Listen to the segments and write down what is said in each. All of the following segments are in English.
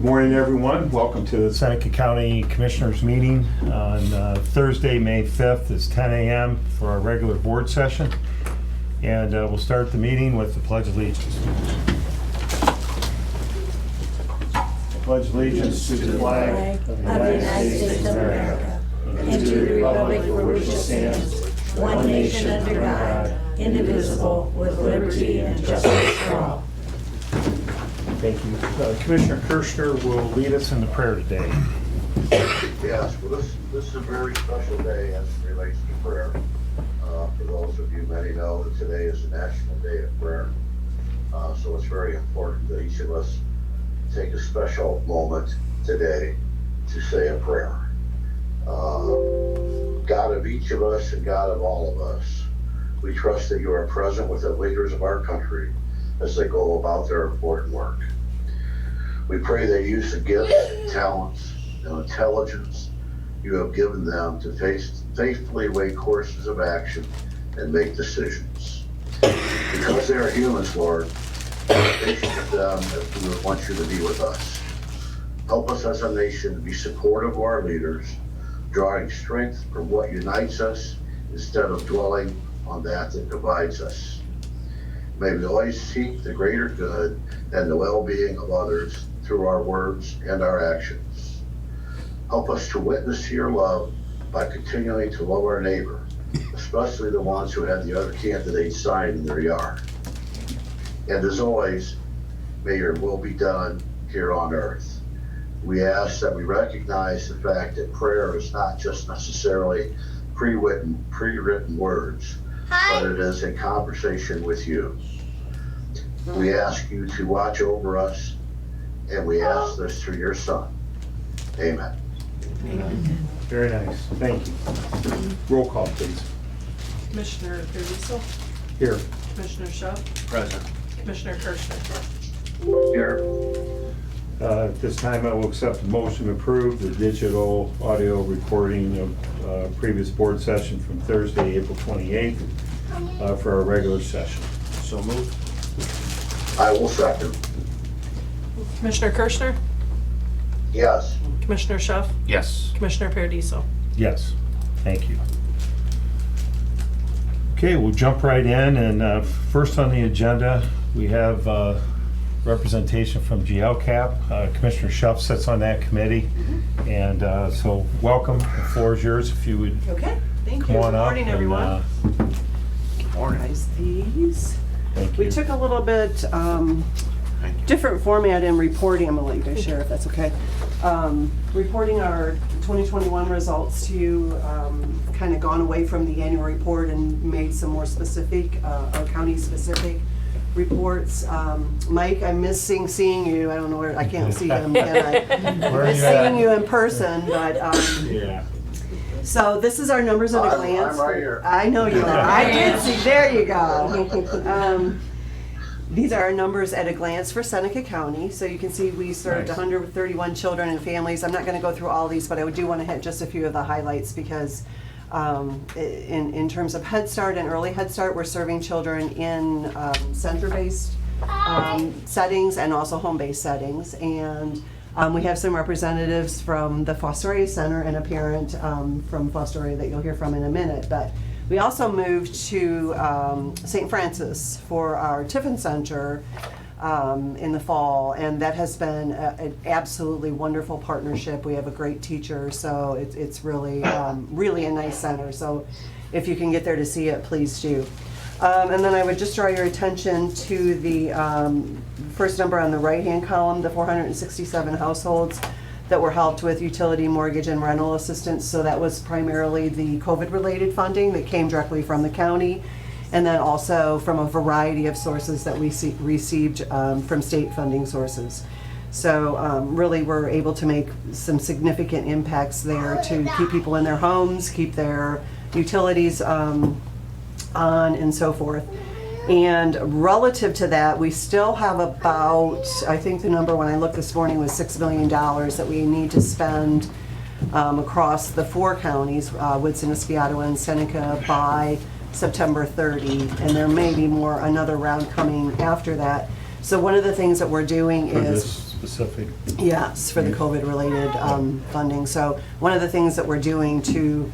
morning, everyone. Welcome to the Seneca County Commissioners meeting on Thursday, May 5th. It's 10 a.m. for our regular board session. And we'll start the meeting with the Pledge of Allegiance. I pledge allegiance to the flag of the United States of America and to the republic for which it stands, one nation under God, indivisible, with liberty and justice for all. Thank you. Commissioner Kirschner will lead us in the prayer today. Yes, well, this is a very special day as it relates to prayer. For those of you, many know that today is the National Day of Prayer. So it's very important that each of us take a special moment today to say a prayer. God of each of us and God of all of us, we trust that you are present with the leaders of our country as they go about their important work. We pray they use the gifts, talents, and intelligence you have given them to faithfully weigh courses of action and make decisions. Because they are humans, Lord, be patient with them as we would want you to be with us. Help us as a nation to be supportive of our leaders, drawing strength from what unites us instead of dwelling on that divides us. May we always seek the greater good and the well-being of others through our words and our actions. Help us to witness to your love by continuing to love our neighbor, especially the ones who have the other candidate's sign in their yard. And as always, may your will be done here on earth. We ask that we recognize the fact that prayer is not just necessarily pre-written words, but it is a conversation with you. We ask you to watch over us, and we ask this through your Son. Amen. Amen. Very nice. Thank you. Roll call, please. Commissioner Perdiso, Here. Commissioner Schuff, Present. Commissioner Kirschner. Here. At this time, I will accept the motion to approve the digital audio recording of previous board session from Thursday, April 28th for our regular session. So moved. I will second. Commissioner Kirschner, Yes. Commissioner Schuff, Yes. Commissioner Perdiso. Yes, thank you. Okay, we'll jump right in, and first on the agenda, we have representation from GLCAP. Commissioner Schuff sits on that committee, and so welcome. The floor is yours if you would Okay, thank you. come on Good up. morning, everyone. Organize these. Thank We you. took a little bit different format in reporting. I'm gonna let you guys share if that's okay. Reporting our 2021 results to you, kind of gone away from the annual report and made some more specific, our county specific reports. Mike, I'm missing seeing you. I don't know where, I can't see him, can I? Where are Miss you at? seeing you in person, but, Yeah. so this is our numbers at a glance. I'm right here. I know you are. I did see, there you go. These are our numbers at a glance for Seneca County. So you can see we served Nice. 131 children and families. I'm not going to go through all these, but I do want to hit just a few of the highlights because in terms of Head Start and early Head Start, we're serving children in center-based settings and also home-based settings. And we have some representatives from the Foster Area Center and a parent from Foster Area that you'll hear from in a minute. But we also moved to St. Francis for our Tiffan Center in the fall, and that has been an absolutely wonderful partnership. We have a great teacher, so it's really, really a nice center. So if you can get there to see it, please do. And then I would just draw your attention to the first number on the right-hand column, the 467 households that were helped with utility, mortgage, and rental assistance. So that was primarily the COVID-related funding that came directly from the county, and then also from a variety of sources that we received from state funding sources. So really we're able to make some significant impacts there to keep people in their homes, keep their utilities on, and so forth. And relative to that, we still have about, I think the number when I looked this morning was $6 million that we need to spend across the 4 counties, Woodson, Espiato, and Seneca by September 30. And there may be another round coming after that. So one of the things that we're doing For is this specific. Yes, for the COVID-related funding. So one of the things that we're doing to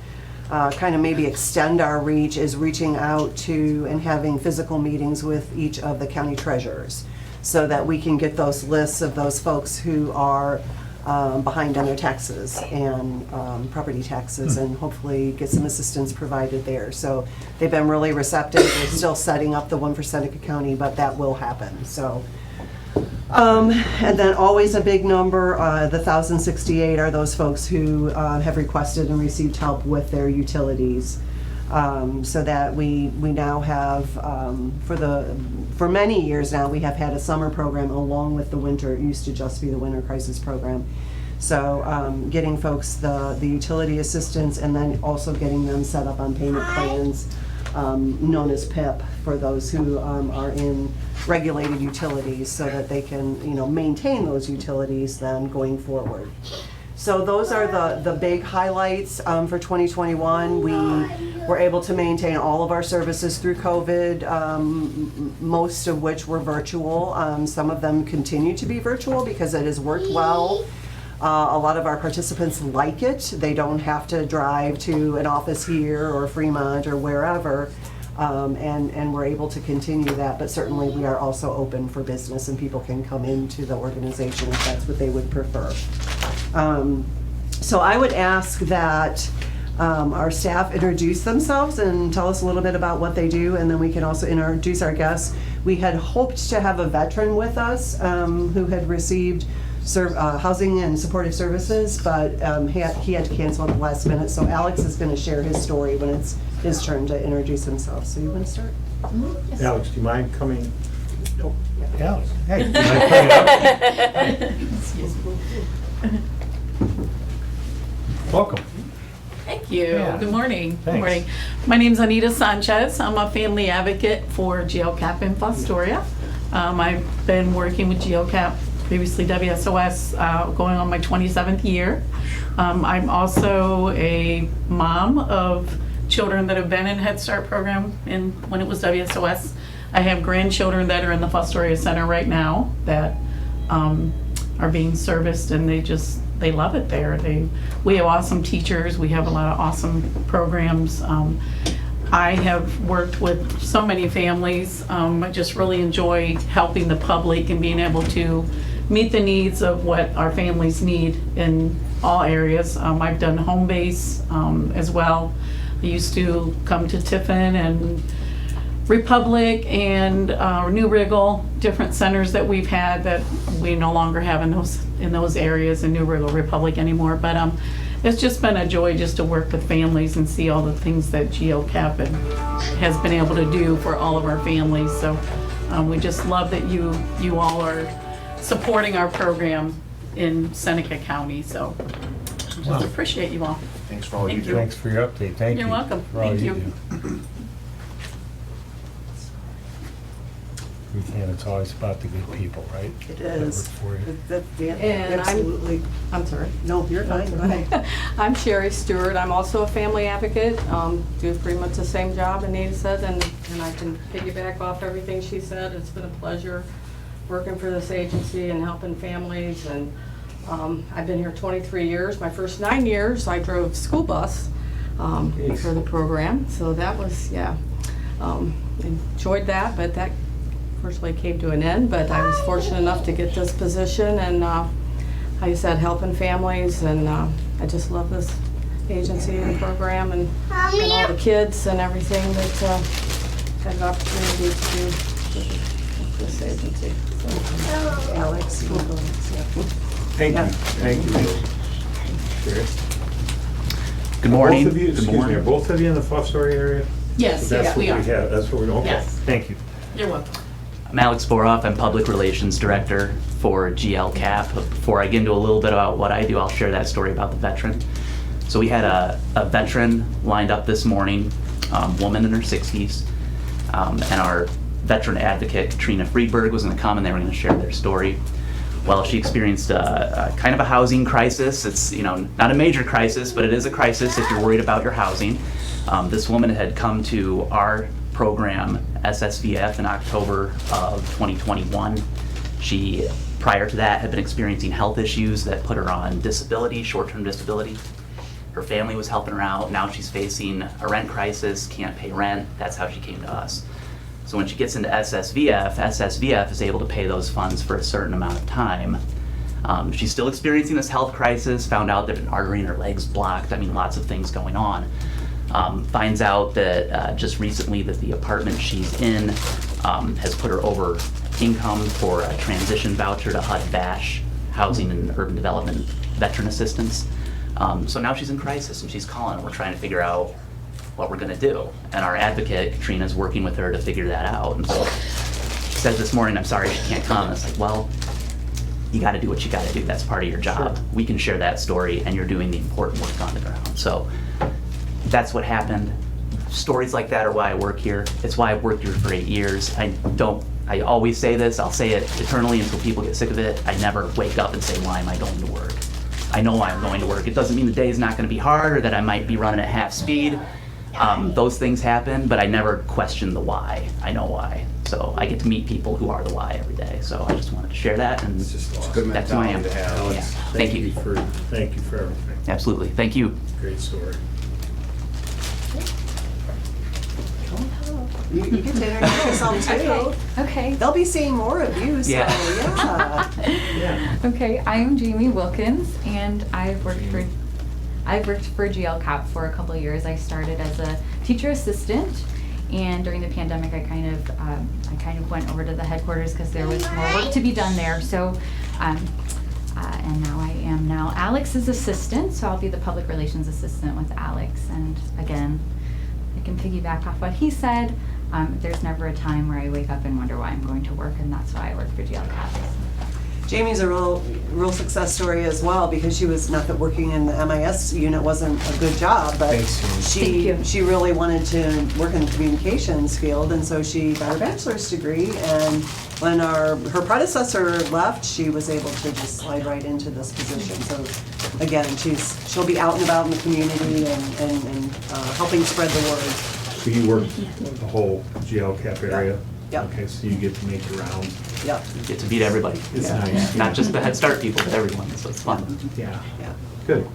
kind of maybe extend our reach is reaching out to and having physical meetings with each of the county treasurers so that we can get those lists of those folks who are behind on their taxes and property taxes, and hopefully get some assistance provided there. So they've been really receptive. We're still setting up the one for Seneca County, but that will happen. So. And then always a big number, the 1,068 are those folks who have requested and received help with their utilities. So that we now have, for many years now, we have had a summer program along with the winter. It used to just be the winter crisis program. So getting folks the utility assistance, and then also getting them set up on payment plans, known as PIP, for those who are in regulated utilities, so that they can, maintain those utilities then going forward. So those are the big highlights for 2021. We were able to maintain all of our services through COVID, most of which were virtual. Some of them continue to be virtual because it has worked well. A lot of our participants like it. They don't have to drive to an office here or Fremont or wherever, and we're able to continue that. But certainly we are also open for business, and people can come into the organization if that's what they would prefer. So I would ask that our staff introduce themselves and tell us a little bit about what they do, and then we can also introduce our guests. We had hoped to have a veteran with us who had received housing and supportive services, but he had to cancel at the last minute. So Alex is going to share his story when it's his turn to introduce himself. So you want to start? Yes. Alex, do you mind coming? Oh, Alex, hey, do you mind coming up? Excuse me. Welcome. Thank you. Yeah. Good morning. Thanks. Good morning. My name's Anita Sanchez. I'm a family advocate for GLCAP in Fostoria. I've been working with GLCAP, previously WSOS, going on my 27th year. I'm also a mom of children that have been in Head Start program when it was WSOS. I have grandchildren that are in the Fostoria Center right now that are being serviced, and they love it there. We have awesome teachers. We have a lot of awesome programs. I have worked with so many families. I just really enjoy helping the public and being able to meet the needs of what our families need in all areas. I've done home base as well. I used to come to Tiffan and Republic and New Riggle, different centers that we've had that we no longer have in those areas in New Riggle, Republic anymore. But it's just been a joy just to work with families and see all the things that GLCAP has been able to do for all of our families. So we just love that you all are supporting our program in Seneca County. So just appreciate you all. Thanks for all you Thank do. you. Thanks for your update. Thank you. You're welcome. for all Thank you. do. And it's always about the good people, right? It is. That work for you. And Absolutely. I'm sorry. No, you're fine. Go ahead. I'm Sherry Stewart. I'm also a family advocate. Do pretty much the same job Anita said, and I can piggyback off everything she said. It's been a pleasure working for this agency and helping families. And I've been here 23 years. My first 9 years, I drove school bus for the program. So that was, enjoyed that, but that unfortunately came to an end. But I was fortunate enough to get this position, and like I said, helping families, and I just love this agency and program, and all the kids and everything that had an opportunity to do with this agency. So, Alex, you can go next. Yeah. Thank Yeah. you. Thank you. Sure. Good morning. Both of you, Good excuse me, morning. are both of you in the Fostoria area? Yes, That's yes, what we are. have. That's what we know. Okay. Yes. Thank you. You're welcome. I'm Alex Boroff. I'm Public Relations Director for GLCAP. Before I get into a little bit about what I do, I'll share that story about the veteran. So we had a veteran lined up this morning, woman in her 60s, and our veteran advocate, Katrina Friedberg, was going to come, and they were going to share their story. Well, she experienced a kind of a housing crisis. It's, not a major crisis, but it is a crisis if you're worried about your housing. This woman had come to our program, SSVF, in October of 2021. She Prior to that, had been experiencing health issues that put her on disability, short-term disability. Her family was helping her out. Now she's facing a rent crisis, can't pay rent. That's how she came to us. So when she gets into SSVF is able to pay those funds for a certain amount of time. She's still experiencing this health crisis, found out that an artery in her leg's blocked. I mean, lots of things going on. Finds out that just recently that the apartment she's in has put her over income for a transition voucher to HUD-VASH, Housing and Urban Development Veteran Assistance. So now she's in crisis and she's calling and we're trying to figure out what we're gonna do. And our advocate, Katrina's working with her to figure that out. And so she said this morning, I'm sorry she can't come. It's like, well, you gotta do what you gotta do. That's part of your job. Sure. We can share that story and you're doing the important work on the ground. So that's what happened. Stories like that are why I work here. It's why I've worked here for 8 years. I always say this, I'll say it eternally until people get sick of it. I never wake up and say, why am I going to work? I know why I'm going to work. It doesn't mean the day is not gonna be hard or that I might be running at half speed. Those things happen, but I never question the why. I know why. So I get to meet people who are the why every day. So I just wanted to share that, and It's just Good that's who I am. mentality to have. Yeah. Alex, Thank you. Thank you for everything. Absolutely. Thank you. Great story. You get to introduce yourself too. Okay. They'll be seeing more of you, so Yeah. yeah. Yeah. Okay. I'm Jamie Wilkins, and I've worked for GLCAP for a couple of years. I started as a teacher assistant, and during the pandemic, I kind of went over to the headquarters because there was more work to be done there. So, and now I am Alex's assistant. So I'll be the public relations assistant with Alex. And again, I can piggyback off what he said. There's never a time where I wake up and wonder why I'm going to work, and that's why I work for GLCAP. Jamie's a real success story as well, because she was, not that working in the MIS unit wasn't a good job, but Thanks, Jamie. Thank you. she really wanted to work in the communications field, and so she got her bachelor's degree, and when her predecessor left, she was able to just slide right into this position. So again, she'll be out and about in the community and helping spread the word. So you work the whole GLCAP area? Yep. Okay, so you get to make your rounds. Yep. You get to meet everybody. It's Yeah. nice. Not just the Head Start people, but everyone. So it's fun. Yeah, Yeah. good.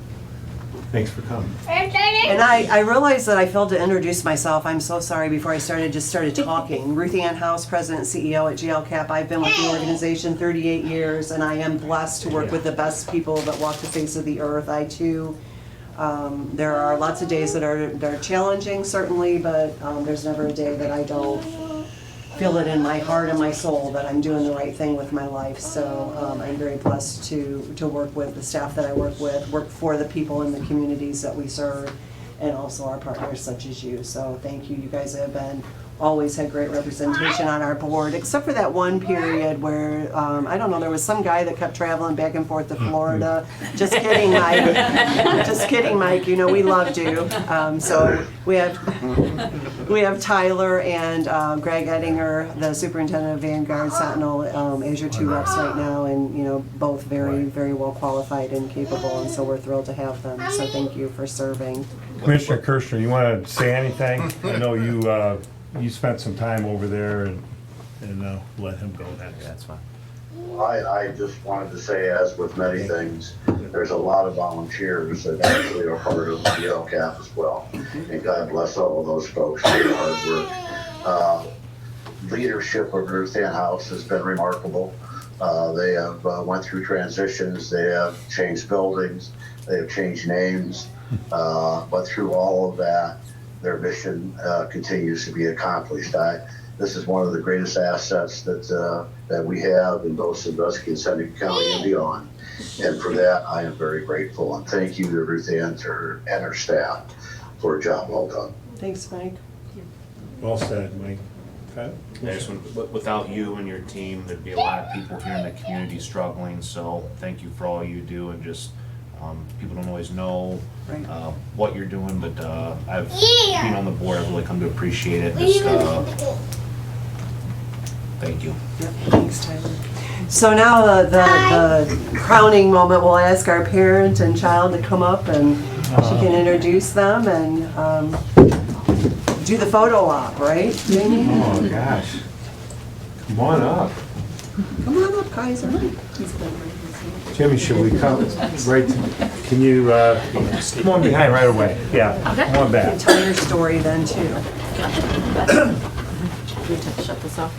Thanks for coming. And I realized that I failed to introduce myself. I'm so sorry. Before I started talking. Ruth Ann House, President and CEO at GLCAP. I've been with the organization 38 years, and I am blessed to work with the best people that walk the face of the earth. I too, there are lots of days that are challenging, certainly, but there's never a day that I don't feel it in my heart and my soul that I'm doing the right thing with my life. So I'm very blessed to work with the staff that I work for the people in the communities that we serve, and also our partners such as you. So thank you. You guys have always had great representation on our board, except for that one period where, I don't know, there was some guy that kept traveling back and forth to Florida. Just kidding, Mike. Just kidding, Mike. You know, we loved you. So we have Tyler and Greg Ettinger, the superintendent of Vanguard Sentinel, as your 2 reps right now, and you know, both very, very well qualified and capable, and so we're thrilled to have them. So thank you for serving. Commissioner Kirschner, you want to say anything? I know you spent some time over there, and let him go next. That's fine. I just wanted to say, as with many things, there's a lot of volunteers that actually are part of the GLCAP as well. And God bless all of those folks for their hard work. Leadership of Ruth Ann House has been remarkable. They have went through transitions, they have changed buildings, they have changed names, but through all of that, their mission continues to be accomplished. This is one of the greatest assets that we have in both Sandusky and Seneca County and beyond. And for that, I am very grateful. And thank you to Ruth Ann and her staff for a job well done. Thanks, Mike. Well said, Mike. Okay. Without you and your team, there'd be a lot of people here in the community struggling, so thank you for all you do, and just, people don't always know Right. what you're doing, but being on the board, I've really come to appreciate it. Just, thank you. Yep, thanks, Tyler. So now the crowning moment, we'll ask our parent and child to come up, and she can introduce them and do the photo op, right, Jamie? Oh, gosh. Come on up. Come on up, Kaiser. Jimmy, should we come right, can you, come on behind right away? Yeah, come on back. Tell your story then too. Shut this off.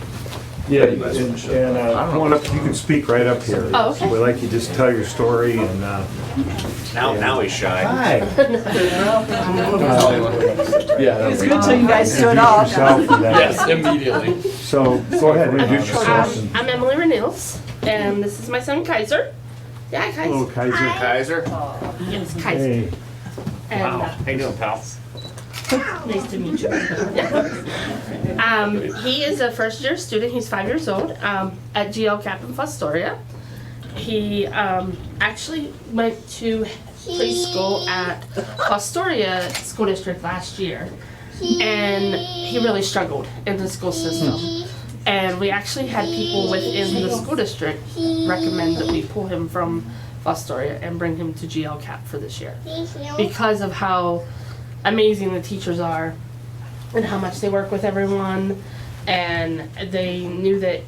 Yeah, and come on up, you can speak right up here. Oh, okay. We'd like you to just tell your story and, Now he's shy. hi. It's good till you guys stood up. Yourself and that. Yes, immediately. So, go ahead, introduce yourself. and- I'm Emily Renils, and this is my son Kaiser. Yeah, Hello, Kaiser. Kaiser. Kaiser. Yes, Kaiser. Hey, And Wow. How you doing, pal? nice to meet you. He is a first-year student. He's 5 years old at GL Cap in Fostoria. He actually went to preschool at Fostoria School District last year, and he really struggled in the school system. And we actually had people within the school district recommend that we pull him from Fostoria and bring him to GL Cap for this year because of how amazing the teachers are and how much they work with everyone, and they knew that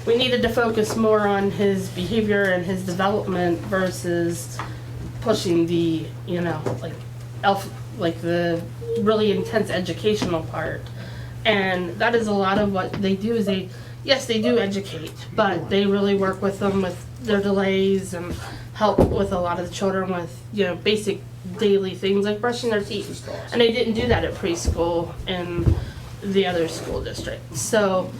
we needed to focus more on his behavior and his development versus pushing the, like the really intense educational part. And that is a lot of what they do is they do educate, but they really work with them with their delays and help with a lot of the children with, basic daily things like brushing their teeth. And they didn't do that at preschool in the other school district. So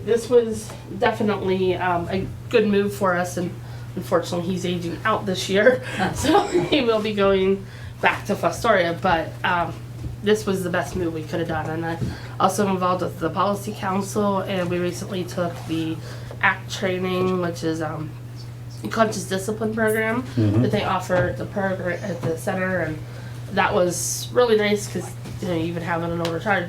this was definitely a good move for us, and unfortunately he's aging out this year, so he will be going back to Fostoria, but this was the best move we could have done. And I'm also involved with the policy council, and we recently took the ACT training, which is conscious discipline program that they offer at the program at the center, and that was really nice because even having an older child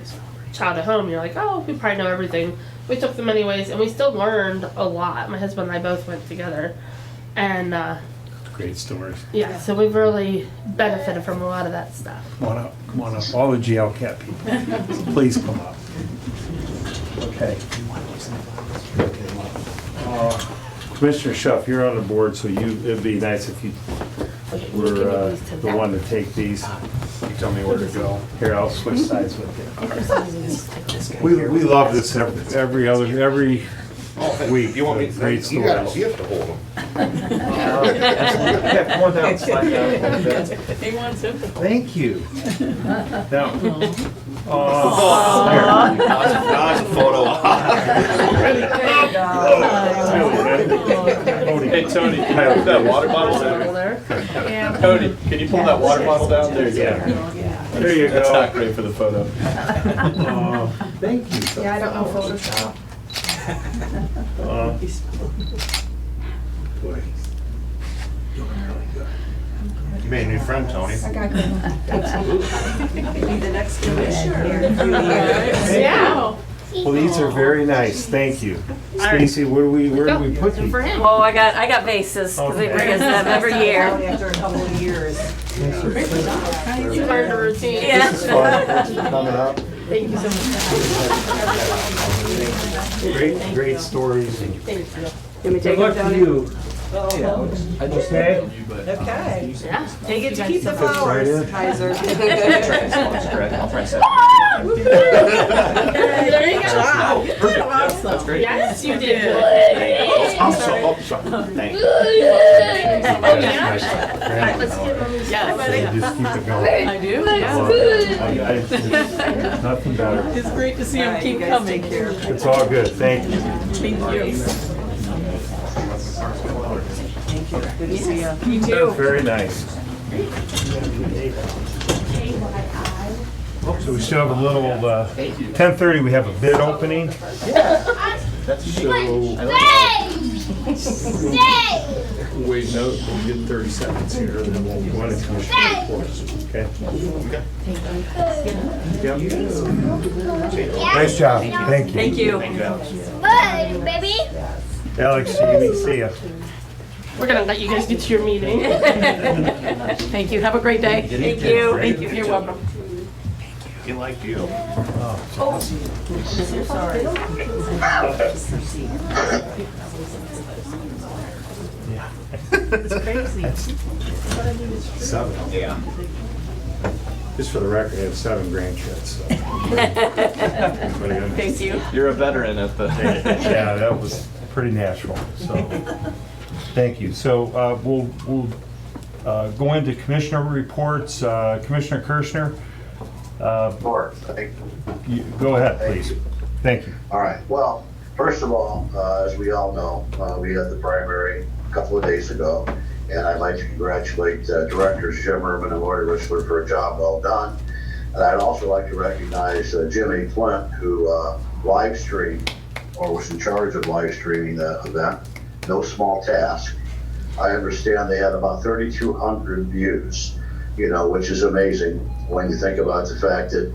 at home, you're like, oh, we probably know everything. We took them anyways, and we still learned a lot. My husband and I both went together, and great stories. yeah, so we've really benefited from a lot of that stuff. Come on up, all the GL Cat people, please come up. Okay. Commissioner Schuff, you're on the board, so it'd be nice if you Okay, were can you give these to the Zach? one to take these. You tell me where to go. Here, I'll switch sides with you. We love this every week. You want me? Great You have stories. to hold him. Yeah, come on down, slide down a little bit. He wants it. Thank you. Now, Now it's a photo. Hey, Tony, can you put that water bottle down? Tony, can you pull that water bottle down? There you go. There you That's go. not great for the photo. Thank you. Yeah, I don't know Photoshop. Boy. You made a new friend, Tony. Be the next commissioner here in a few years. Yeah. Well, these are very nice, thank you. Stacy, where do we put For these? him. Oh, I got vases, because they bring us them every year. Only after a couple of years. You learned a routine. Yeah. This is fun. Thanks for coming up. Thank you so much. Great stories. Thank you. Good luck to you. Okay? Okay. Yeah. They get to keep the Right flowers, in. Kaiser. There you go. That's great. Yes, you did. I'm sorry. Thank you. Alright, let's give them these. Yeah, Just keep it going. I do, yeah. Nothing better. It's great to see All him right, you keep guys coming. take care. It's all good, thank you. Thank you. Thank you. Good to see you. You too. Very nice. So we still have a little, 10:30, we have a bid opening. Wait, no, we'll get 30 seconds here, and then we'll One is commissioner reports, okay? Yep. Nice job, thank you. Thank you. Baby. Alex, see ya. We're gonna let you guys get to your meeting. Thank you. Have a great day. Thank you. Thank you. You're welcome. He liked you. Seven. Yeah. Just for the record, I have 7 grandkids. So. Thank you. You're a veteran at the. Yeah, that was pretty natural. So, thank you. So we'll go into commissioner reports. Commissioner Kirschner, Mark, thank you. go ahead, please. Thank you. All right. Well, first of all, as we all know, we had the primary a couple of days ago, and I'd like to congratulate Directors Jim Urban and Lori Rissler for a job well done. And I'd also like to recognize Jimmy Flint, who live streamed or was in charge of live streaming the event. No small task. I understand they had about 3,200 views, which is amazing when you think about the fact that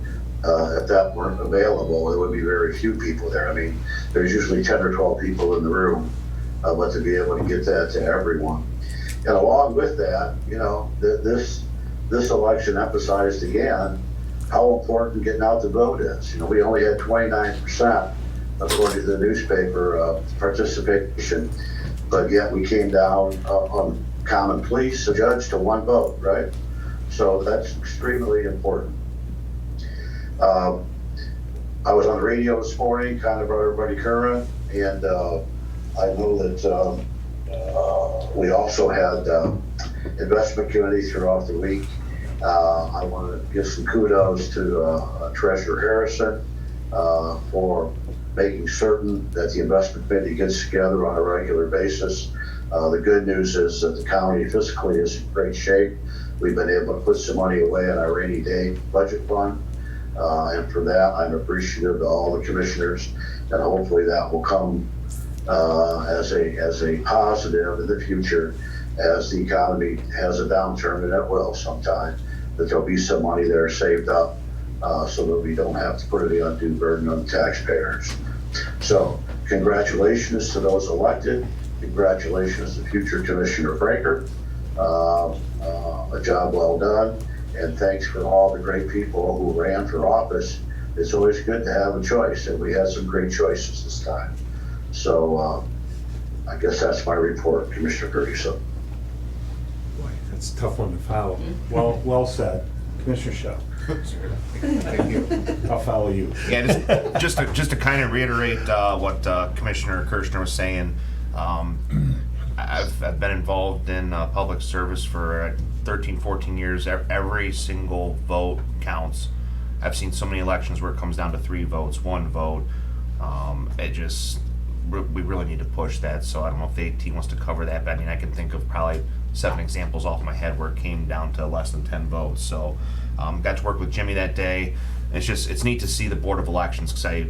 if that weren't available, there would be very few people there. I mean, there's usually 10 or 12 people in the room, but to be able to get that to everyone. And along with that, this election emphasized again how important getting out the vote is. We only had 29%, according to the newspaper, participation, but yet we came down on common police, a judge to 1 vote, right? So that's extremely important. I was on the radio this morning, kind of brought everybody current, and I know that we also had investment committee throughout the week. I want to give some kudos to Treasurer Harrison for making certain that the investment committee gets together on a regular basis. The good news is that the county fiscally is in great shape. We've been able to put some money away in our rainy day budget fund. And for that, I'm appreciative to all the commissioners, and hopefully that will come as a positive in the future as the economy has a downturn, and it will sometime, that there'll be some money there saved up so that we don't have to put any undue burden on the taxpayers. So congratulations to those elected. Congratulations to future Commissioner Franker. A job well done. And thanks for all the great people who ran for office. It's always good to have a choice, and we had some great choices this time. So I guess that's my report, Commissioner Ferguson. Boy, that's a tough one to follow. Well said. Commissioner Shaw. I'll follow you. Yeah, just to kind of reiterate what Commissioner Kirschner was saying. I've been involved in public service for 13, 14 years. Every single vote counts. I've seen so many elections where it comes down to 3 votes, 1 vote. We really need to push that. So I don't know if the AT wants to cover that, but I mean, I can think of probably 7 examples off my head where it came down to less than 10 votes. So got to work with Jimmy that day. It's neat to see the Board of Elections, because I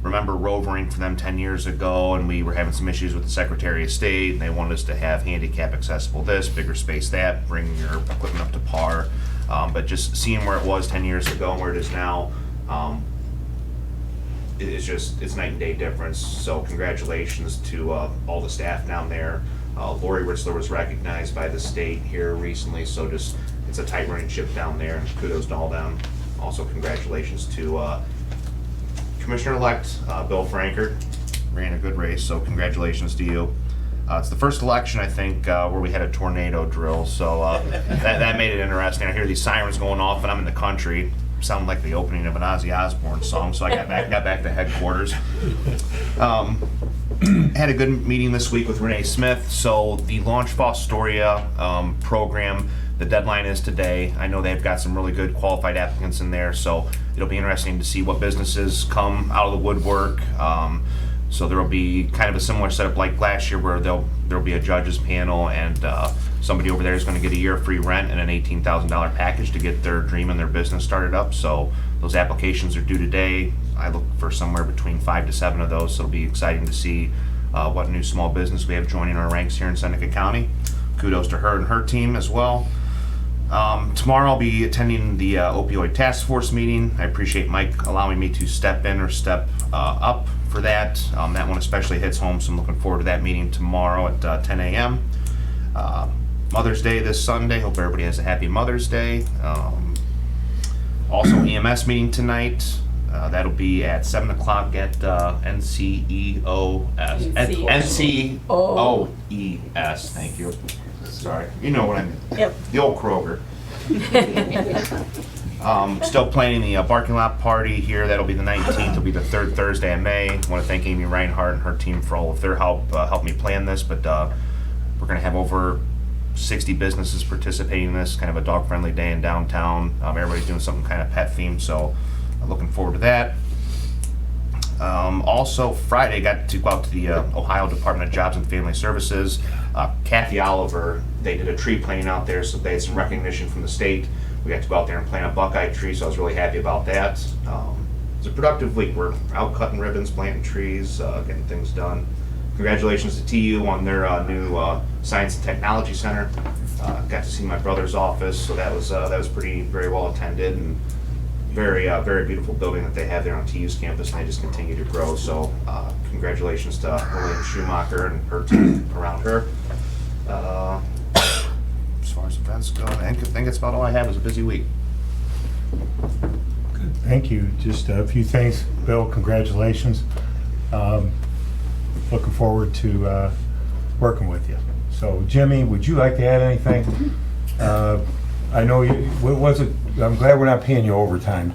remember rovering for them 10 years ago, and we were having some issues with the Secretary of State, and they wanted us to have handicap accessible this, bigger space that, bring your equipment up to par. But just seeing where it was 10 years ago and where it is now, it's night and day difference. So congratulations to all the staff down there. Lori Rissler was recognized by the state here recently, so it's a tight running ship down there, and kudos to all them. Also congratulations to Commissioner-elect Bill Franker. Ran a good race, so congratulations to you. It's the first election, I think, where we had a tornado drill, so that made it interesting. I hear these sirens going off, and I'm in the country. Sound like the opening of an Ozzy Osbourne song, so I got back to headquarters. Had a good meeting this week with Renee Smith. So the Launch Fostoria program, the deadline is today. I know they've got some really good qualified applicants in there, so it'll be interesting to see what businesses come out of the woodwork. So there will be kind of a similar setup like last year, where there'll be a judges panel, and somebody over there is going to get a year free rent and an $18,000 package to get their dream and their business started up. So those applications are due today. I look for somewhere between 5 to 7 of those, so it'll be exciting to see what new small business we have joining our ranks here in Seneca County. Kudos to her and her team as well. Tomorrow I'll be attending the opioid task force meeting. I appreciate Mike allowing me to step in or step up for that. That one especially hits home, so I'm looking forward to that meeting tomorrow at 10 a.m. Mother's Day this Sunday. Hope everybody has a happy Mother's Day. Also EMS meeting tonight. That'll be at 7 o'clock at NCEOS. NCOES. Thank you. Sorry. You know what I mean. Yep. The old Kroger. Still planning the parking lot party here. That'll be the 19th. It'll be the third Thursday in May. I want to thank Amy Reinhardt and her team for all of their help me plan this. But we're going to have over 60 businesses participating in this. Kind of a dog-friendly day in downtown. Everybody's doing something kind of pet themed, so I'm looking forward to that. Also, Friday, got to go out to the Ohio Department of Jobs and Family Services. Kathy Oliver, they did a tree planting out there, so they had some recognition from the state. We got to go out there and plant a buckeye tree, so I was really happy about that. It's a productive week. We're out cutting ribbons, planting trees, getting things done. Congratulations to TU on their new Science and Technology Center. Got to see my brother's office, so that was very well attended, and very beautiful building that they have there on TU's campus, and they just continue to grow. So congratulations to Lillian Schumacher and her team around her. As far as events go, I think that's about all I have. It was a busy week. Good. Thank you. Just a few things. Bill, congratulations. Looking forward to working with you. So Jimmy, would you like to add anything? I know you, what was it? I'm glad we're not paying you overtime.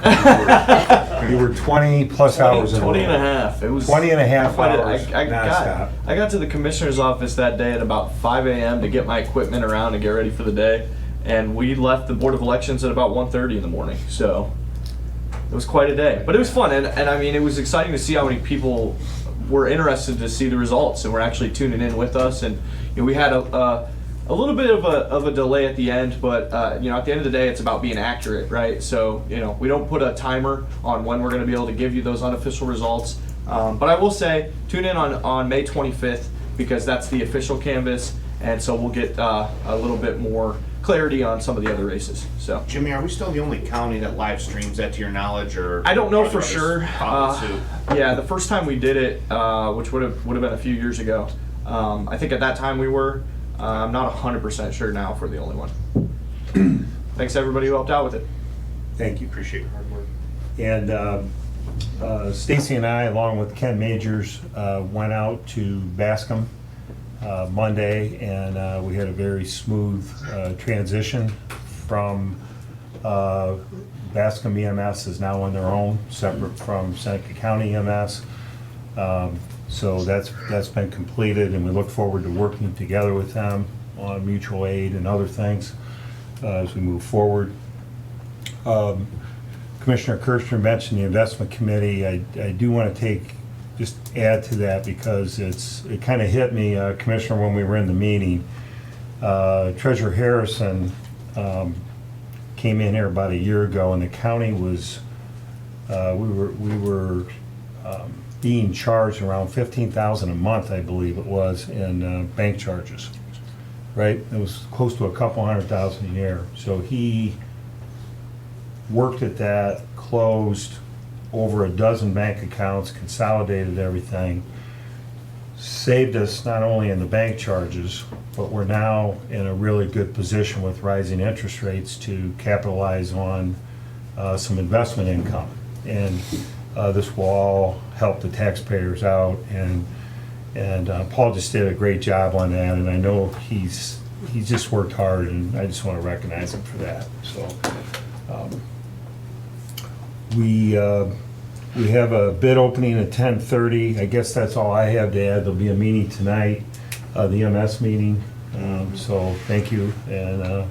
You were 20 plus hours in a row. 20 and a half. It was 20 and a half hours I nonstop. got to the commissioner's office that day at about 5 a.m. to get my equipment around and get ready for the day. And we left the Board of Elections at about 1:30 in the morning. So it was quite a day. But it was fun. And I mean, it was exciting to see how many people were interested to see the results and were actually tuning in with us. And you know, we had a little bit of a delay at the end, but you know, at the end of the day, it's about being accurate, right? So you know, we don't put a timer on when we're going to be able to give you those unofficial results. But I will say, tune in on May 25th because that's the official canvas, and so we'll get a little bit more clarity on some of the other races. So, Jimmy, are we still the only county that live streams that, to your knowledge, or I don't know for others sure. follow suit? Yeah, the first time we did it, which would have been a few years ago. I think at that time we were. I'm not 100% sure now if we're the only one. Thanks to everybody who helped out with it. Thank you. Appreciate your hard work. And Stacy and I, along with Ken Majors, went out to Bascom Monday, and we had a very smooth transition from Bascom EMS is now on their own, separate from Seneca County EMS. So that's been completed, and we look forward to working together with them on mutual aid and other things as we move forward. Commissioner Kirchner mentioned the investment committee. I do want to just add to that because it kind of hit me, Commissioner, when we were in the meeting. Treasurer Harrison came in here about a year ago, and the county was we were being charged around $15,000 a month, I believe it was, in bank charges. Right? It was close to a couple $100,000 a year. So he worked at that, closed over a dozen bank accounts, consolidated everything, saved us not only in the bank charges, but we're now in a really good position with rising interest rates to capitalize on some investment income. And this will all help the taxpayers out, and Paul just did a great job on that, and I know he's just worked hard, and I just want to recognize him for that. So we have a bid opening at 10:30. I guess that's all I have to add. There'll be a meeting tonight, the EMS meeting. So thank you. And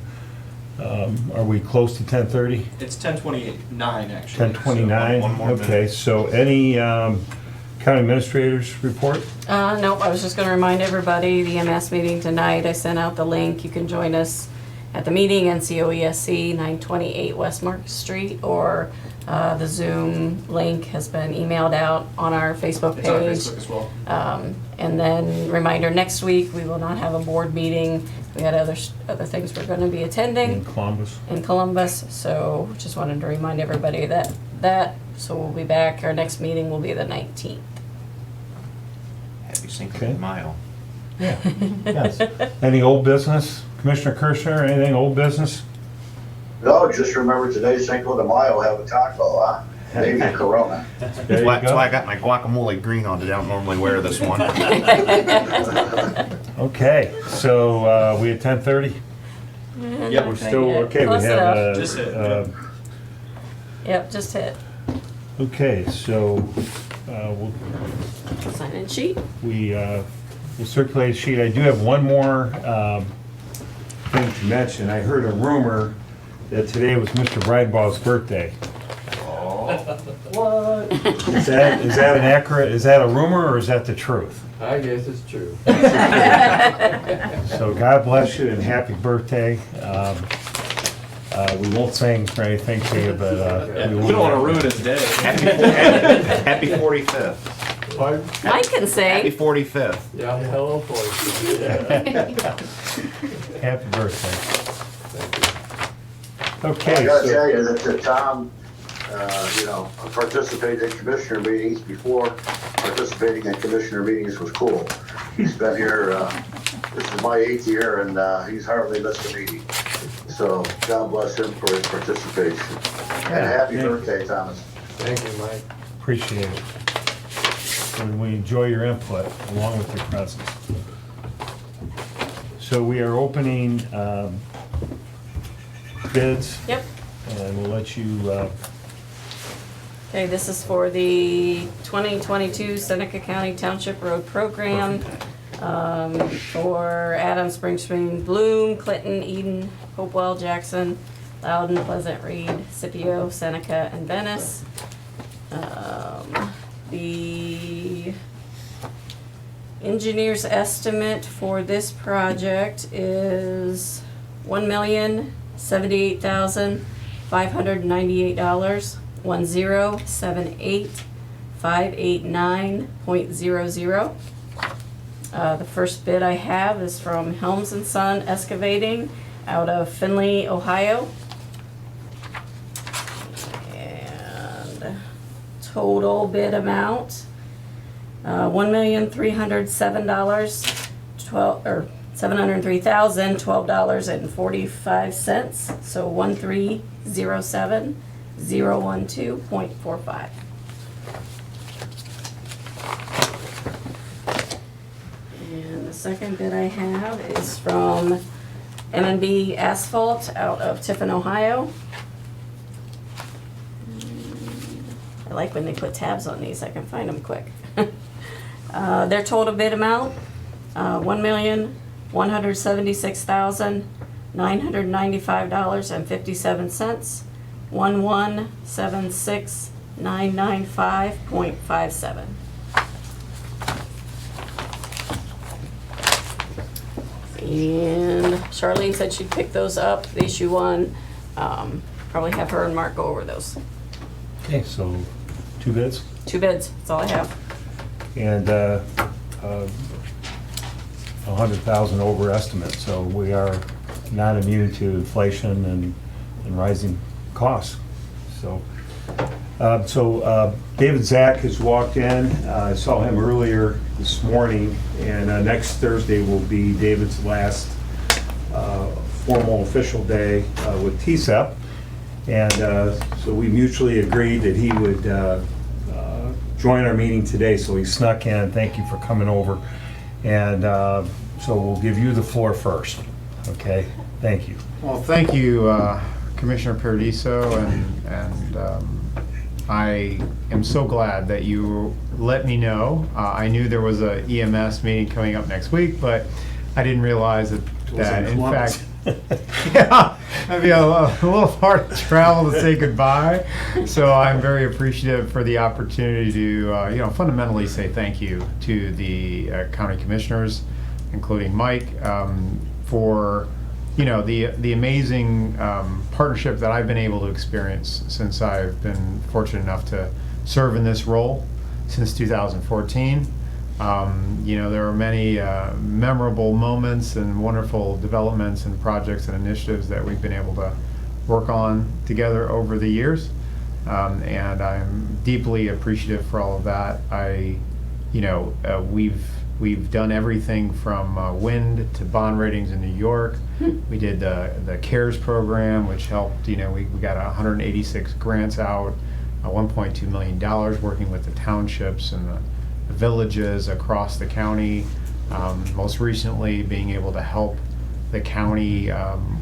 are we close to 10:30? It's 10:29 actually. 10:29. So one more Okay. minute. So any county administrators report? Nope, I was just gonna remind everybody, the MS meeting tonight, I sent out the link. You can join us at the meeting, NCOESC, 928 West Market Street, or the Zoom link has been emailed out on our Facebook page. It's on Facebook as well. And then reminder, next week, we will not have a board meeting. We had other things we're gonna be attending. In Columbus. In Columbus, so just wanted to remind everybody that, so we'll be back, our next meeting will be the 19th. Happy Cinco Okay. de Mayo. Yeah. Yes. Any old business? Commissioner Kirchner, anything old business? No, just remember today's Cinco de Mayo, have a taco, huh? Maybe a Corona. There you That's go. why I got my guacamole green on today. I don't normally wear this one. Okay, so we at 10:30? Yep. We're still, okay, we Close have, enough. Just hit, Yep, just hit okay, so we'll sign in sheet. we'll circulate a sheet. I do have one more thing to mention. I heard a rumor that today was Mr. Bridebaugh's birthday. What? Is that an accurate, is that a rumor or is that the truth? I guess it's true. So God bless you and happy birthday. We won't sing or anything to you, but We don't want to ruin his day. Happy 45th. Pardon? I can Happy say. 45th. Yeah, hello for you. happy birthday. I Okay, gotta so tell you that Tom, participated in commissioner meetings before participating in commissioner meetings was cool. He's been here, this is my 8th year, and he's hardly missed a meeting. So God bless him for his participation. And happy thank you. birthday, Thomas. Thank you, Mike. appreciate it. And we enjoy your input along with your presence. So we are opening bids, Yep. and we'll let you, Okay, this is for the 2022 Seneca County Township Road Program for Adams, Spring Spring, Bloom, Clinton, Eden, Hopewell, Jackson, Loudon, Pleasant Reed, Scipio, Seneca, and Venice. The engineer's estimate for this project is $1,078,598. 1078589.00. The first bid I have is from Helms and Son Excavating out of Findlay, Ohio. And total bid amount, $703,012.45. So 1307012.45. And the second bid I have is from M&B Asphalt out of Tiffan, Ohio. I like when they put tabs on these, I can find them quick. Their total bid amount, $1,176,995.57. 1176995.57. And Charlene said she'd pick those up, the issue one. Probably have her and Mark go over those. okay, so 2 bids. 2 bids, that's all I have. And 100,000 over estimate, so we are not immune to inflation and rising costs. So, David Zach has walked in. I saw him earlier this morning, and next Thursday will be David's last formal official day with TSEP. And so we mutually agreed that he would join our meeting today, so he snuck in. Thank you for coming over. And so we'll give you the floor first, okay? Thank you. Well, thank you, Commissioner Paradiso, and I am so glad that you let me know. I knew there was a EMS meeting coming up next week, but I didn't realize that in fact, yeah, it'd be a little hard to travel to say goodbye. So I'm very appreciative for the opportunity to, fundamentally say thank you to the county commissioners, including Mike, for the amazing partnership that I've been able to experience since I've been fortunate enough to serve in this role since 2014. There are many memorable moments and wonderful developments and projects and initiatives that we've been able to work on together over the years. And I'm deeply appreciative for all of that. We've We've done everything from wind to bond ratings in New York. We did the CARES program, which helped, we got 186 grants out, $1.2 million working with the townships and the villages across the county. Most recently, being able to help the county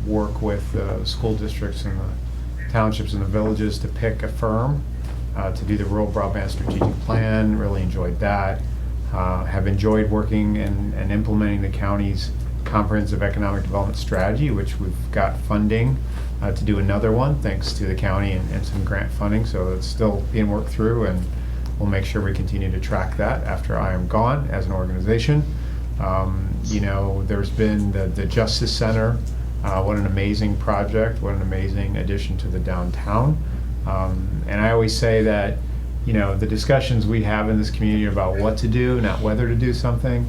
work with the school districts and the townships and the villages to pick a firm to do the rural broadband strategic plan. Really enjoyed that. Have enjoyed working and implementing the county's comprehensive economic development strategy, which we've got funding to do another one thanks to the county and some grant funding. So it's still being worked through, and we'll make sure we continue to track that after I am gone as an organization. There's been the Justice Center. What an amazing project, what an amazing addition to the downtown. And I always say that, the discussions we have in this community about what to do, not whether to do something,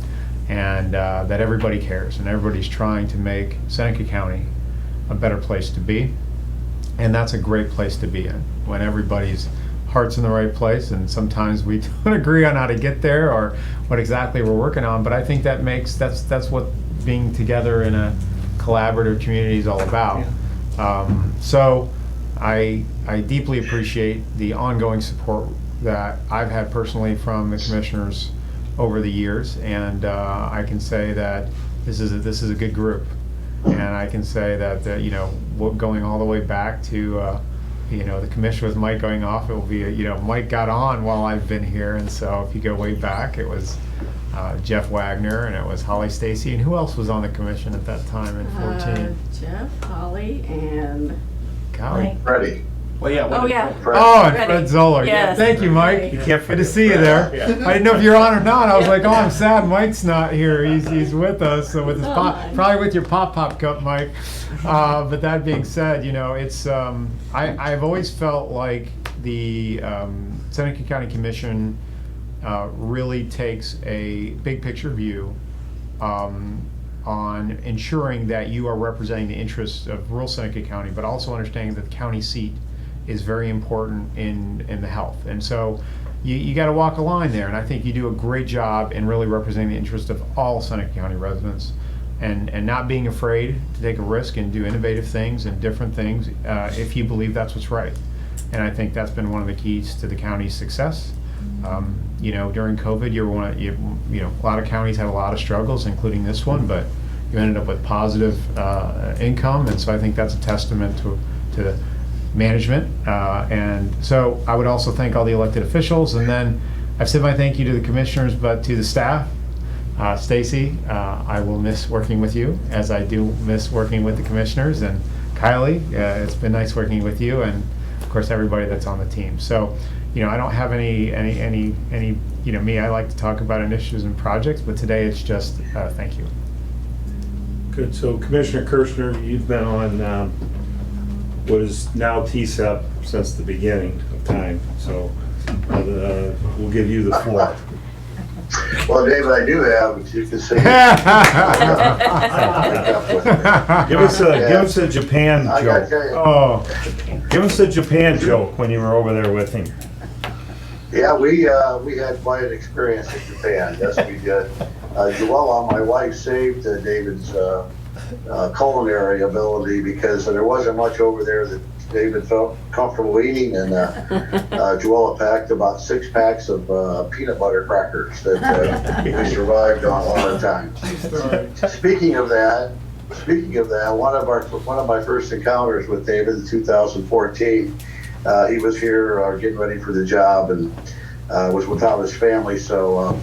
and that everybody cares and everybody's trying to make Seneca County a better place to be. And that's a great place to be in, when everybody's heart's in the right place. And sometimes we don't agree on how to get there or what exactly we're working on, but I think that's what being together in a collaborative community is all about. So I deeply appreciate the ongoing support that I've had personally from the commissioners over the years, and I can say that this is a good group, and I can say that going all the way back to the commission with Mike going off, it will be Mike got on while I've been here, and so if you go way back, it was Jeff Wagner, and it was Holly Stacy, and who else was on the commission at that time in 14? Jeff, Holly, and Golly. Freddie. Well, yeah. Oh, yeah. Oh, and Fred Zoller. Yeah, Yes. thank you, Mike. You can't Good to see you there. Yeah. I didn't know if you're on or not. I was like, oh, I'm sad Mike's not here. He's with us. So with his probably with your pop cup, Mike. But that being said, it's I've always felt like the Seneca County Commission really takes a big picture view on ensuring that you are representing the interests of rural Seneca County, but also understanding that the county seat is very important in the health. And so you got to walk a line there, and I think you do a great job in really representing the interest of all Seneca County residents, and not being afraid to take a risk and do innovative things and different things if you believe that's what's right. And I think that's been one of the keys to the county's success. During COVID, a lot of counties had a lot of struggles, including this one, but you ended up with positive income, and so I think that's a testament to the management. And so I would also thank all the elected officials, and then I've said my thank you to the commissioners, but to the staff. Stacy, I will miss working with you, as I do miss working with the commissioners, and Kylie, it's been nice working with you, and of course everybody that's on the team. So I don't have any me, I like to talk about initiatives and projects, but today it's just thank you. Good. So Commissioner Kirschner, you've been on what is now TSEP since the beginning of time. So we'll give you the floor. Well, David, I do have, as you can see. Give us a Japan I gotta joke. tell you. Oh, Give us a Japan joke when you were over there with him. Yeah, we had quite an experience in Japan. Yes, we did. Joella, my wife, saved David's culinary ability because there wasn't much over there that David felt comfortable eating, and Joella packed about 6 packs of peanut butter crackers that we survived on a lot of times. Speaking of that, one of my first encounters with David in 2014. He was here getting ready for the job and was without his family, so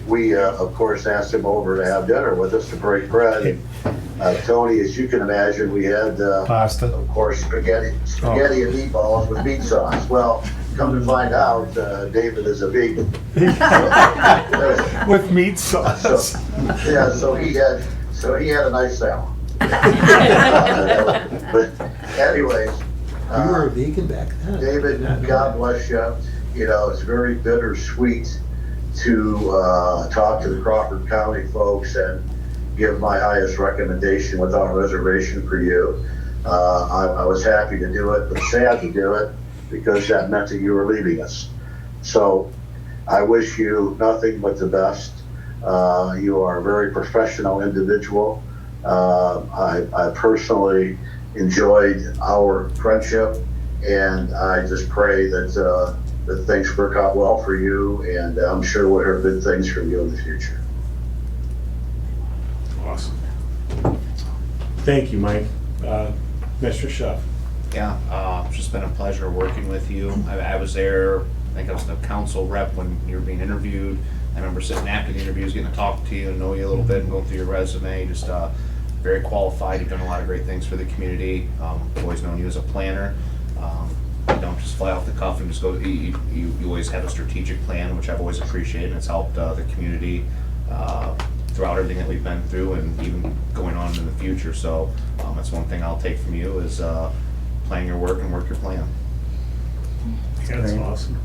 we of course asked him over to have dinner with us to break bread. And Tony, as you can imagine, we had Pasta. of course spaghetti and meatballs with meat sauce. Well, come to find out, David is a vegan. With meat sauce. So he had a nice salad. But anyways. You were a vegan back then. David, God bless you. It's very bittersweet to talk to the Crawford County folks and give my highest recommendation without reservation for you. I was happy to do it, but sad to do it because that meant that you were leaving us. So I wish you nothing but the best. You are a very professional individual. I personally enjoyed our friendship, and I just pray that things work out well for you, and I'm sure we'll hear good things from you in the future. Awesome. Thank you, Mike. Mr. Shuff. Yeah, it's just been a pleasure working with you. I was there, I think I was the council rep when you were being interviewed. I remember sitting after the interviews, getting to talk to you and know you a little bit and going through your resume. Just very qualified. You've done a lot of great things for the community. I've always known you as a planner. You don't just fly off the cuff and just go. You always have a strategic plan, which I've always appreciated, and it's helped the community throughout everything that we've been through, and even going on in the future. So that's one thing I'll take from you is plan your work and work your plan. That's awesome.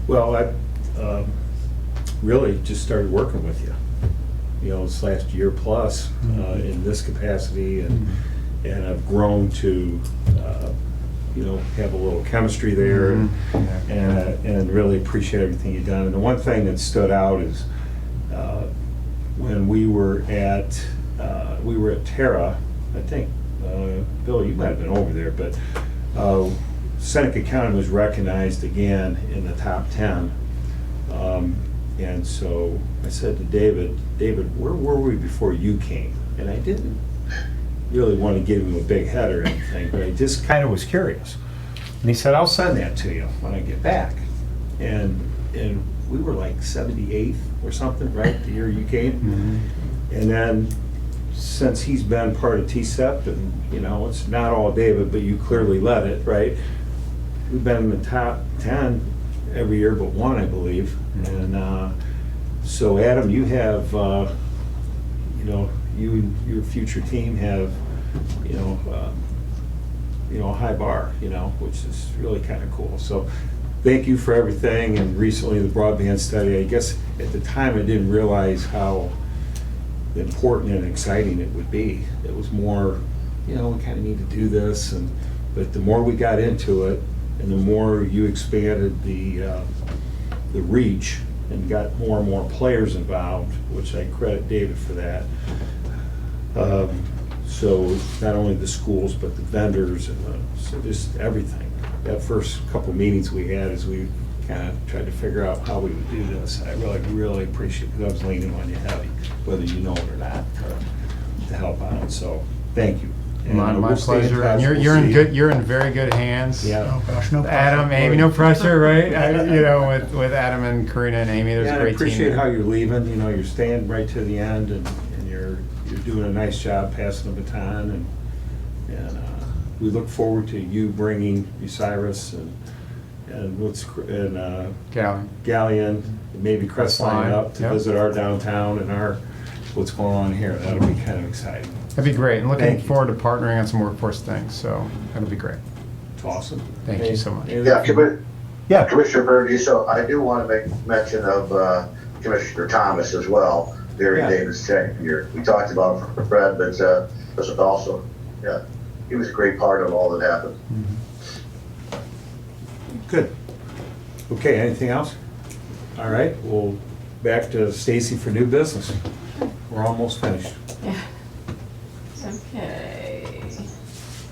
Well, I really just started working with you, this last year plus in this capacity, and I've grown to have a little chemistry there, and really appreciate everything you've done. And the one thing that stood out is when we were at Terra, I think, Bill, you might have been over there, but Seneca County was recognized again in the top 10. And so I said to David, where were we before you came? And I didn't really want to give him a big head or anything, but I just kind of was curious. And he said, I'll send that to you when I get back. And we were like 78th or something, right, the year you came? Mm-hmm. And then since he's been part of TCEP, and it's not all David, but you clearly led it, right? We've been in the top 10 every year but one, I believe. Mm-hmm. And so Adam, you have, you and your future team have, a high bar, which is really kind of cool. So thank you for everything. And recently the broadband study, I guess at the time I didn't realize how important and exciting it would be. It was more, we kind of need to do this, but the more we got into it, and the more you expanded the reach and got more and more players involved, which I credit David for that. So not only the schools, but the vendors, and so just everything. That first couple meetings we had as we kind of tried to figure out how we would do this, I really appreciate it, because I was leaning on you heavy, whether you know it or not, to help out. So thank you. And My we'll stay in pleasure. touch. And We'll see you. you're in very good hands. Yeah. Oh, gosh, no pressure. Adam, Amy, no pressure, right? With Adam and Karina and Amy, there's Yeah, a and I great team. appreciate how you're leaving. You're staying right to the end, and you're doing a nice job passing the baton, and we look forward to you bringing Osiris and Galleon, and maybe Crestline up to visit our downtown and what's going on here. That'll be kind of exciting. That'd be great. And looking Thank you. forward to partnering on some workforce things. So that'll be great. It's awesome. Thank you so much. Yeah, Commissioner Paradiso, I do want to make mention of Commissioner Thomas as well, during David's tenure. We talked about it for Fred, but this is also, he was a great part of all that happened. Good. Okay, anything else? All right, well, back to Stacy for new business. We're almost finished. Yeah. Okay.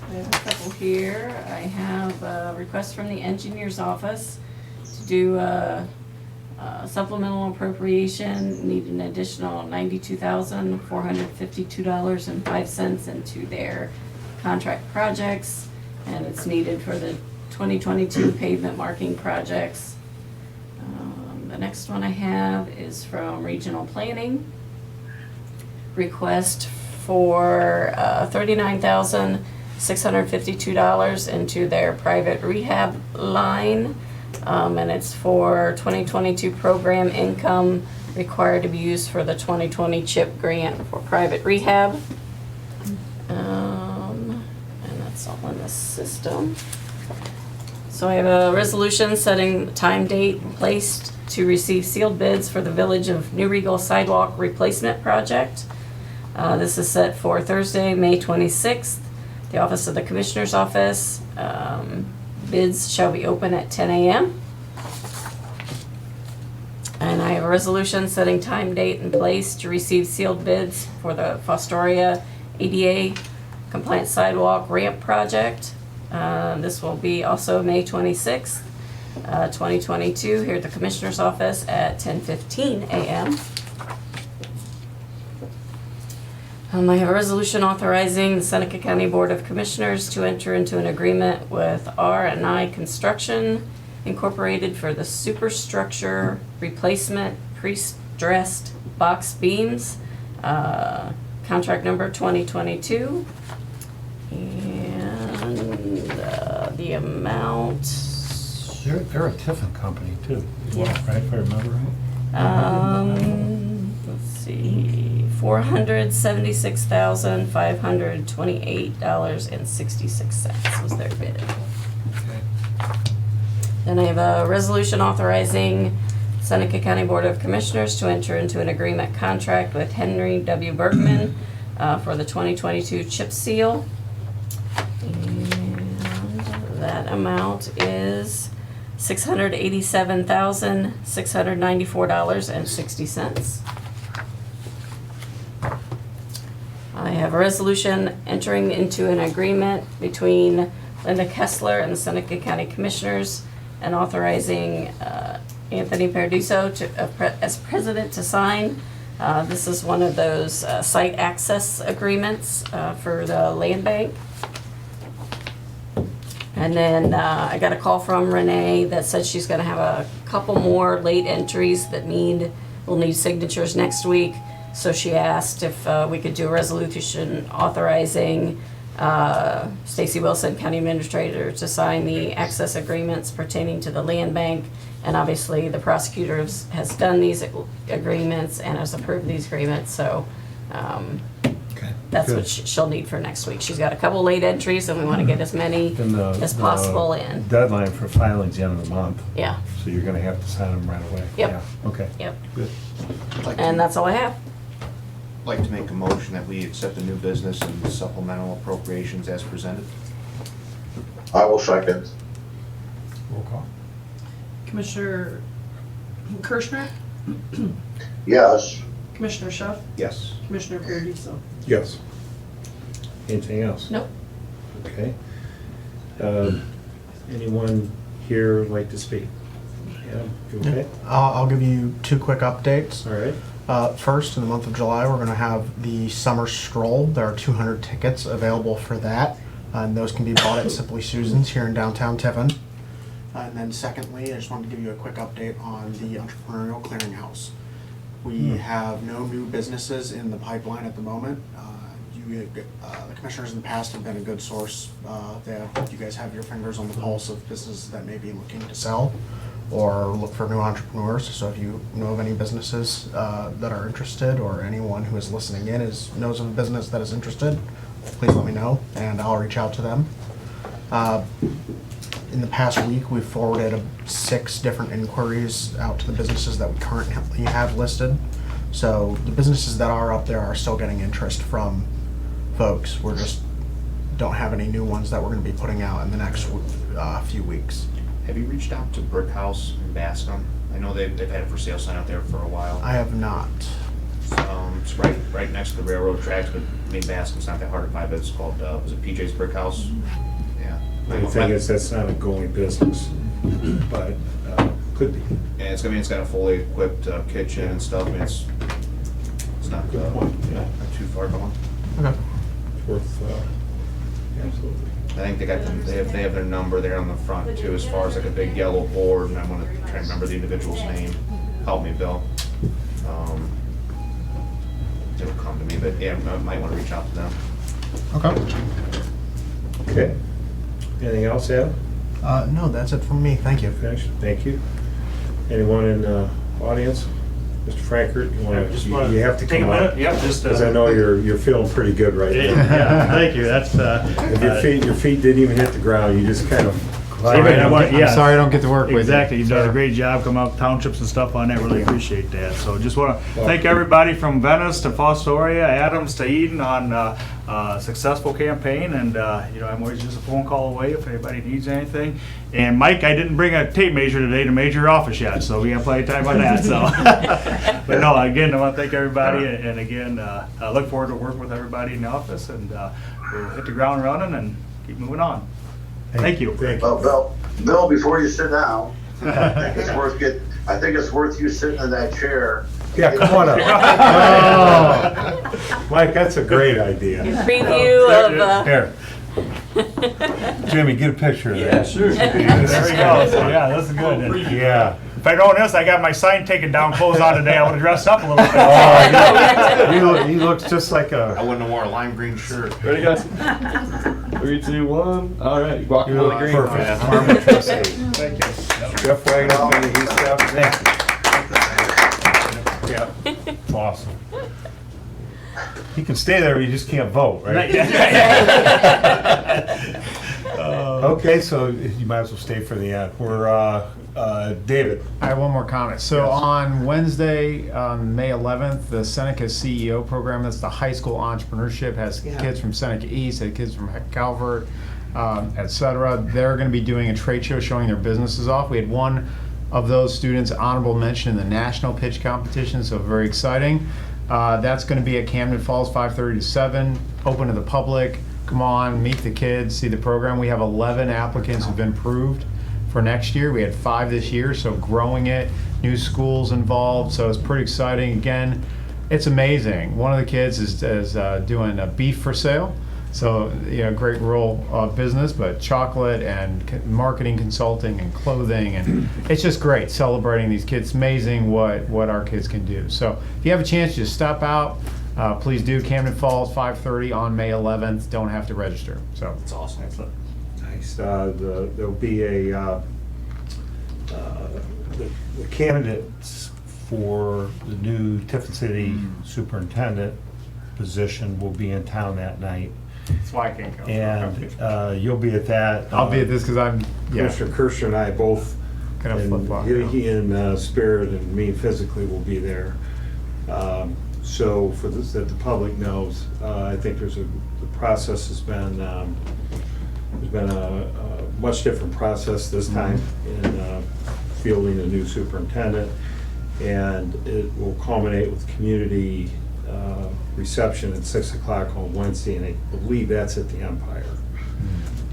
I have a couple here. I have a request from the engineer's office to do a supplemental appropriation, need an additional $92,452.05 into their contract projects, and it's needed for the 2022 pavement marking projects. The next one I have is from Regional Planning. Request for $39,652 into their private rehab line. And it's for 2022 program income required to be used for the 2020 CHIP grant for private rehab. And that's all in the system. So I have a resolution setting time, date, and place to receive sealed bids for the Village of New Regal Sidewalk Replacement Project. This is set for Thursday, May 26th, the Office of the Commissioner's Office. Bids shall be open at 10 a.m. And I have a resolution setting time, date, and place to receive sealed bids for the Fostoria ADA compliant sidewalk ramp project. This will be also May 26th, 2022, here at the Commissioner's office at 10:15 a.m. I have a resolution authorizing the Seneca County Board of Commissioners to enter into an agreement with R&I Construction Incorporated for the superstructure replacement pre-stressed box beams, contract number 2022. And the amount, They're a Tiffan company too, Yeah. right, if I remember right? let's see, $476,528.66 was their bid. Then I have a resolution authorizing Seneca County Board of Commissioners to enter into an agreement contract with Henry W. Bergman for the 2022 chip seal. And that amount is $687,694.60. I have a resolution entering into an agreement between Linda Kessler and the Seneca County Commissioners and authorizing Anthony Paradiso as president to sign. This is one of those site access agreements for the land bank. And then I got a call from Renee that said she's gonna have a couple more late entries that will need signatures next week. So she asked if we could do a resolution authorizing Stacy Wilson, County Administrator, to sign the access agreements pertaining to the land bank. And obviously, the prosecutor has done these agreements and has approved these agreements, so that's what she'll need for next week. She's got a couple late entries, and we want to get as many as possible in. Deadline for filing's the end of the month, Yeah, so you're gonna have to sign them right away. Yep. Yeah, okay. yep. Good. And that's all I have. Like to make a motion that we accept the new business and supplemental appropriations as presented. I will second. Roll call. Commissioner Kirschner, Yes. Commissioner Schuff, Yes. Commissioner Paradiso. Yes. Anything else? Nope. Okay. Anyone here like to speak? Yeah, you okay? I'll give you two quick updates. All right. First, in the month of July, we're going to have the summer stroll. There are 200 tickets available for that, and those can be bought at Simply Susan's here in downtown Tiffin. And then secondly, I just wanted to give you a quick update on the Entrepreneurial Clearinghouse. We have no new businesses in the pipeline at the moment. The commissioners in the past have been a good source. You guys have your fingers on the pulse of businesses that may be looking to sell or look for new entrepreneurs. So if you know of any businesses that are interested, or anyone who is listening in knows of a business that is interested, please let me know and I'll reach out to them. In the past week, we've forwarded 6 different inquiries out to the businesses that we currently have listed. So the businesses that are up there are still getting interest from folks. We're just don't have any new ones that we're going to be putting out in the next few weeks. Have you reached out to Brick House in Bascom? I know they've had a for sale sign out there for a while. I have not. It's right next to the railroad tracks, but I mean Bascom's not that hard to find, but it's called, was it PJ's Brick House? Yeah. The thing is, that's not a going business, but could be. And it's got a fully equipped kitchen and stuff, and it's not not too far gone. Okay. Worth, absolutely. I think they have their number there on the front too, as far as like a big yellow board, and I want to try and remember the individual's name. Help me, Bill. It'll come to me, but yeah, I might want to reach out to them. Okay. Okay. Anything else, Al? No, that's it from me. Thank you. Finished? Thank you. Anyone in the audience? Mr. Frankert, you have to take come a minute. up. Yep, just Because I know you're feeling pretty good right now. yeah, thank you. That's If your feet didn't even hit the ground, you just kind of Sorry, Yeah. I'm sorry I don't get to work with you. Exactly, you've done a Sir. great job coming out townships and stuff on that, really appreciate that. So just want to thank everybody from Venice to Fostoria, Adams to Eden on a successful campaign, and I'm always just a phone call away if anybody needs anything. And Mike, I didn't bring a tape measure today to measure your office yet, so we got plenty of time on that, so. But no, again, I want to thank everybody, and again, I look forward to working with everybody in the office, and we'll hit the ground running and keep moving on. Thank you. Well, Bill, before you sit down, I think it's worth you sitting in that chair. Yeah, come on up. Oh, Mike, that's a great idea. Preview of, Here. Jimmy, get a picture of that. Yeah, sure. There we go, so yeah, that's good. Yeah. If I'd known this, I got my sign taken down, clothes on today, I would have dressed up a little bit. Oh, he looks just like I a. wouldn't have wore a lime green shirt. Ready, guys? 3, 2, 1. All right, guacamole green. Perfect. Farmer trustee. Thank you. Jeff Wagner, Benny East Yeah. Awesome. He can stay there, but you just can't vote, right? Okay, so you might as well stay for the end. We're, David. I have one more comment. So on Wednesday, May 11th, the Seneca CEO program, that's the high school entrepreneurship, has kids from Seneca East, has kids from Calvert, et cetera. They're going to be doing a trade show showing their businesses off. We had one of those students honorable mention in the national pitch competition, so very exciting. That's going to be at Camden Falls, 5:30 to 7, open to the public. Come on, meet the kids, see the program. We have 11 applicants who've been approved for next year. We had 5 this year, so growing it, new schools involved, so it's pretty exciting. Again, it's amazing. One of the kids is doing a beef for sale, so great rural business, but chocolate and marketing consulting and clothing, and it's just great celebrating these kids. It's amazing what our kids can do. So if you have a chance, just stop out. Please do. Camden Falls, 5:30 on May 11th. Don't have to register. So That's awesome. Nice. There'll be the candidates for the new Tiffan City Superintendent position will be in town that night. that's why I can't go. And you'll be at that. I'll be at this because I'm Commissioner Kirschner and I both, Gonna and flip-flop, he in spirit and me physically will be there. So for this, that the public knows, I think the process has been, there's been a much different process this time in fielding a new superintendent, and it will culminate with community reception at 6 o'clock on Wednesday, and I believe that's at the Empire.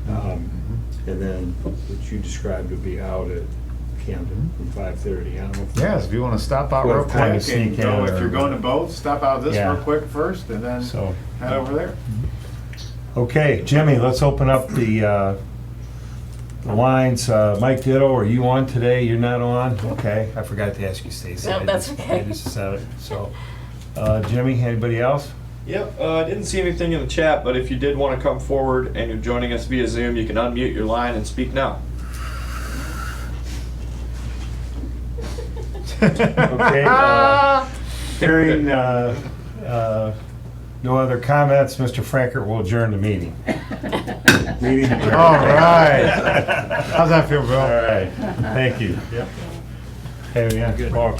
And then what you described would be out at Camden from 5:30. I don't know if Yes, if you want to stop out We'll real have time quick to and sneak go, in if you're or- going to both, stop out this Yeah. real quick first and then So, head over there. okay, Jimmy, let's open up the lines. Mike Ditto, are you on today? You're not on? Okay, I forgot to ask you, Stacy. No, I that's just- okay. I just said it, so. Jimmy, anybody else? Yep, I didn't see anything in the chat, but if you did want to come forward and you're joining us via Zoom, you can unmute your line and speak now. Okay, hearing no other comments, Mr. Frankert will adjourn the meeting. Meeting adjourned. All right. How's that feel, Bill? All right, thank you. Hey, yeah, Paul.